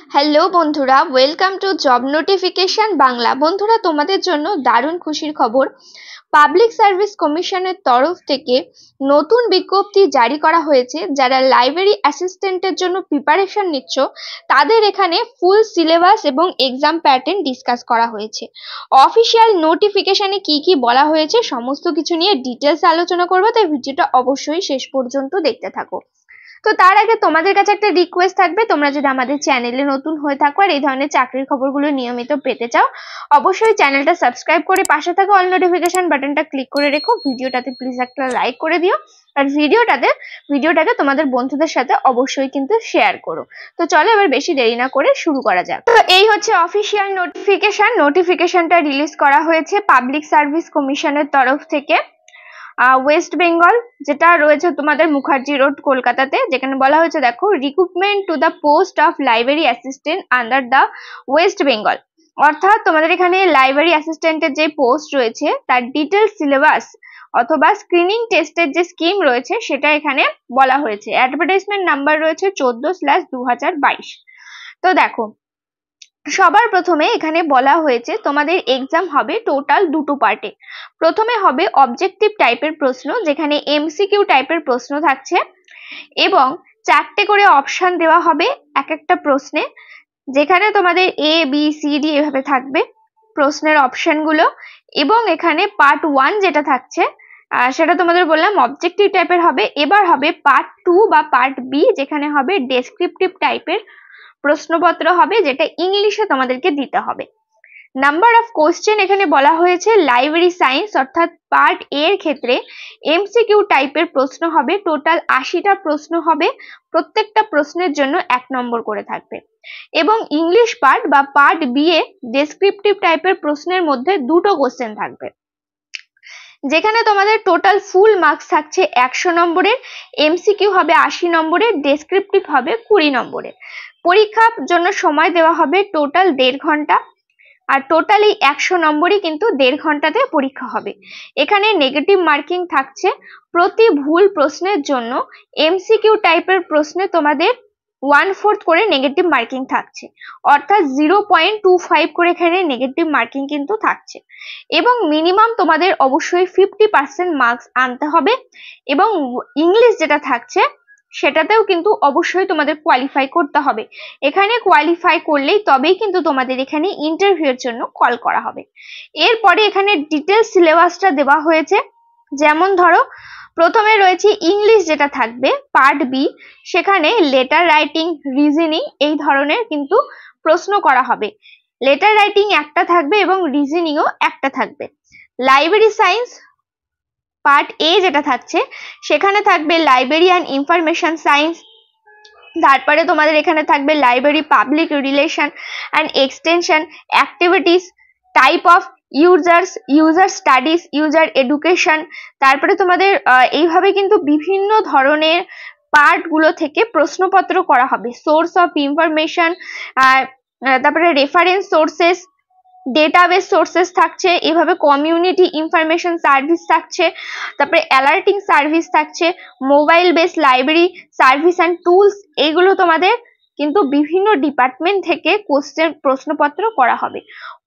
Hello বন্ধুরা, welcome to job notification Bangla. বন্ধুরা, তোমাদের জন্য দারুণ খুশির খবর। পাবলিক সার্ভিস কমিশনের তরফ থেকে নতুন বিজ্ঞপ্তি জারি করা হয়েছে। যারা লাইব্রেরি অ্যাসিস্ট্যান্টের জন্য প্রিপারেশন নিচ্ছ, তাদের এখানে ফুল সিলেবাস এবং এক্সাম প্যাটার্ন ডিসকাস করা হয়েছে। অফিসিয়াল নোটিফিকেশনে কি কি বলা হয়েছে সমস্ত কিছু নিয়ে ডিটেলস আলোচনা করবো, তাই ভিডিওটা অবশ্যই শেষ পর্যন্ত দেখতে থাকো। তো তার আগে তোমাদের কাছে একটা রিকোয়েস্ট থাকবে, তোমরা যদি আমাদের চ্যানেলে নতুন হয়ে থাকো আর এই ধরনের চাকরির খবরগুলো নিয়মিত পেতে চাও, অবশ্যই চ্যানেলটা সাবস্ক্রাইব করে পাশে থাকা অল নোটিফিকেশন বাটনটা ক্লিক করে রেখো। ভিডিওটাতে প্লিজ একটা লাইক করে দিও আর ভিডিওটাকে তোমাদের বন্ধুদের সাথে অবশ্যই কিন্তু শেয়ার করো। তো চলো এবার বেশি দেরি না করে শুরু করা যাক। তো এই হচ্ছে অফিসিয়াল নোটিফিকেশনটা রিলিজ করা হয়েছে পাবলিক সার্ভিস কমিশনের তরফ থেকে ওয়েস্ট বেঙ্গল, যেটা রয়েছে তোমাদের মুখার্জি রোড, কলকাতাতে। যেখানে বলা হয়েছে, দেখো, recruitment to the post of library assistant under the West Bengal. অর্থাৎ তোমাদের এখানে লাইব্রেরি অ্যাসিস্ট্যান্টের যে পোস্ট রয়েছে তার ডিটেল সিলেবাস অথবা স্ক্রিনিং টেস্টের যে স্কিম রয়েছে সেটা এখানে বলা হয়েছে। অ্যাডভার্টাইজমেন্ট নাম্বার রয়েছে 14/2022। তো দেখো, সবার প্রথমে এখানে বলা হয়েছে তোমাদের এক্সাম হবে টোটাল দুটো পার্টে। প্রথমে হবে অবজেক্টিভ টাইপের প্রশ্ন, যেখানে এমসিকিউ টাইপের প্রশ্ন থাকছে এবং 4টে করে অপশন দেওয়া হবে এক একটা প্রশ্নে, যেখানে তোমাদের এ বি সি ডি এভাবে থাকবে প্রশ্নের অপশনগুলো। এবং এখানে পার্ট 1 যেটা থাকছে সেটা তোমাদের বললাম অবজেক্টিভ টাইপের হবে। এবার হবে পার্ট 2 বা পার্ট বি, যেখানে হবে ডেসক্রিপটিভ টাইপের প্রশ্নপত্র হবে, যেটা ইংলিশে তোমাদেরকে দিতে হবে। নাম্বার অফ কোশ্চেন এখানে বলা হয়েছে লাইব্রেরি সায়েন্স অর্থাৎ পার্ট এর ক্ষেত্রে এমসিকিউ টাইপের প্রশ্ন হবে, টোটাল 80টা প্রশ্ন হবে, প্রত্যেকটা প্রশ্নের জন্য 1 নম্বর করে থাকবে। এবং ইংলিশ পার্ট বা পার্ট বি এ ডেসক্রিপটিভ টাইপের প্রশ্নের মধ্যে 2টো কোশ্চেন থাকবে, যেখানে তোমাদের টোটাল ফুল মার্কস থাকছে 100 নম্বরের, এমসিকিউ হবে 80 নম্বরের, ডেসক্রিপটিভ হবে 20 নম্বরের। পরীক্ষার জন্য সময় দেওয়া হবে টোটাল 1.5 ঘন্টা, আর টোটালি 100 নম্বরই কিন্তু 1.5 ঘন্টাতে পরীক্ষা হবে। এখানে নেগেটিভ মার্কিং থাকছে প্রতি ভুল প্রশ্নের জন্য। এমসিকিউ টাইপের প্রশ্নে তোমাদের 1/4 করে নেগেটিভ মার্কিং থাকছে, অর্থাৎ 0.25 করে এখানে নেগেটিভ মার্কিং কিন্তু থাকছে। এবং মিনিমাম তোমাদের অবশ্যই 50% মার্কস আনতে হবে। এবং ইংলিশ যেটা থাকছে সেটাতেও কিন্তু অবশ্যই তোমাদের কোয়ালিফাই করতে হবে। এখানে কোয়ালিফাই করলেই তবেই কিন্তু তোমাদের এখানে ইন্টারভিউর জন্য কল করা হবে। এরপরে এখানে ডিটেল সিলেবাসটা দেওয়া হয়েছে। যেমন ধরো, প্রথমে রয়েছে ইংলিশ যেটা থাকবে পার্ট বি, সেখানে লেটার রাইটিং, রিজনিং এই ধরনের কিন্তু প্রশ্ন করা হবে। লেটার রাইটিং একটা থাকবে এবং রিজনিংও একটা থাকবে। লাইব্রেরি সায়েন্স পার্ট এ যেটা থাকছে সেখানে থাকবে লাইব্রেরি অ্যান্ড ইনফরমেশন সায়েন্স। তারপরে তোমাদের এখানে থাকবে library public relation and extension activities, type of user studies, user education. তারপরে তোমাদের এইভাবে কিন্তু বিভিন্ন ধরনের পার্ট গুলো থেকে প্রশ্নপত্র করা হবে। সোর্স অফ ইনফরমেশন, তারপরে রেফারেন্স সোর্সেস, ডেটাবেস সোর্সেস থাকছে, এভাবে কমিউনিটি ইনফরমেশন সার্ভিস থাকছে, তারপরে অ্যালার্টিং সার্ভিস থাকছে, mobile base library service and tools. এইগুলো তোমাদের কিন্তু বিভিন্ন ডিপার্টমেন্ট থেকে প্রশ্নপত্র করা হবে।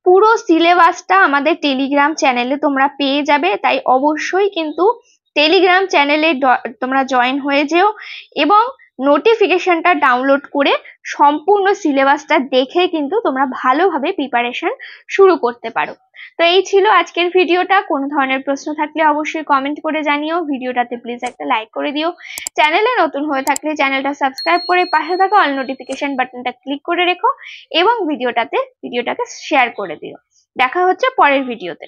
পুরো সিলেবাসটা আমাদের টেলিগ্রাম চ্যানেলে তোমরা পেয়ে যাবে, তাই অবশ্যই কিন্তু টেলিগ্রাম চ্যানেলে তোমরা জয়েন হয়ে যেও এবং নোটিফিকেশনটা ডাউনলোড করে সম্পূর্ণ সিলেবাসটা দেখে কিন্তু তোমরা ভালোভাবে প্রিপারেশন শুরু করতে পারো। তো এই ছিল আজকের ভিডিওটা। কোনো ধরনের প্রশ্ন থাকলে অবশ্যই কমেন্ট করে জানিও। ভিডিওটাতে প্লিজ একটা লাইক করে দিও। চ্যানেলে নতুন হয়ে থাকলে চ্যানেলটা সাবস্ক্রাইব করে পাশে থাকা অল নোটিফিকেশন বাটনটা ক্লিক করে রেখো এবং ভিডিওটাকে শেয়ার করে দিও। দেখা হচ্ছে পরের ভিডিওতে।